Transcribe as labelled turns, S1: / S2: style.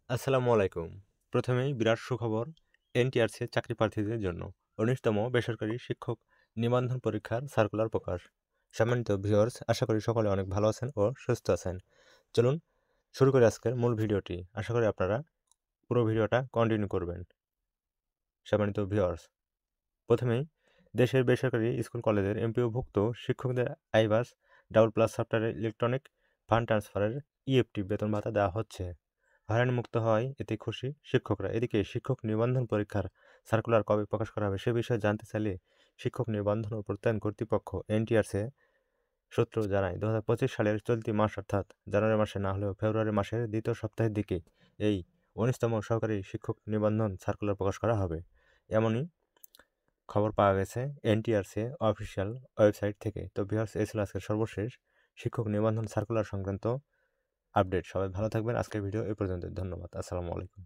S1: আসসালামু আলাইকুম। প্রথমেই বিরাট সুখবর এনটিআরসি চাকরি প্রার্থীদের জন্য ১৯তম বেসরকারি শিক্ষক নিবন্ধন পরীক্ষার সার্কুলার প্রকাশ। সম্মানিত ভিউয়ার্স, আশা করি সকলে অনেক ভালো আছেন ও সুস্থ আছেন। চলুন শুরু করি আজকের মূল ভিডিওটি। আশা করি আপনারা পুরো ভিডিওটা কন্টিনিউ করবেন। সম্মানিত ভিউয়ার্স, প্রথমেই দেশের বেসরকারি স্কুল কলেজের এমপিওভুক্ত শিক্ষকদের আইবাস ডাবল প্লাস সফটওয়্যারের ইলেকট্রনিক ফান্ড ট্রান্সফারের ইএফটি বেতন ভাতা দেওয়া হচ্ছে। হয়রানিমুক্ত হয় এতে খুশি শিক্ষকরা। এদিকে শিক্ষক নিবন্ধন পরীক্ষার সার্কুলার কবে প্রকাশ করা হবে সে বিষয়ে জানতে চাইলে শিক্ষক নিবন্ধন ও প্রত্যয়ন কর্তৃপক্ষ এনটিআরসি সূত্র জানায় ২০২৫ সালের চলতি মাস অর্থাৎ জানুয়ারি মাসে না হলেও ফেব্রুয়ারি মাসের দ্বিতীয় সপ্তাহের দিকে এই ১৯তম সরকারি শিক্ষক নিবন্ধন সার্কুলার প্রকাশ করা হবে। এমনই খবর পাওয়া গেছে এনটিআরসি অফিসিয়াল ওয়েবসাইট থেকে। তো ভিউয়ার্স, এই ছিল আজকের সর্বশেষ শিক্ষক নিবন্ধন সার্কুলার সংক্রান্ত আপডেট। সবাই ভালো থাকবেন। আজকের ভিডিও এই পর্যন্ত। ধন্যবাদ। আসসালামু আলাইকুম।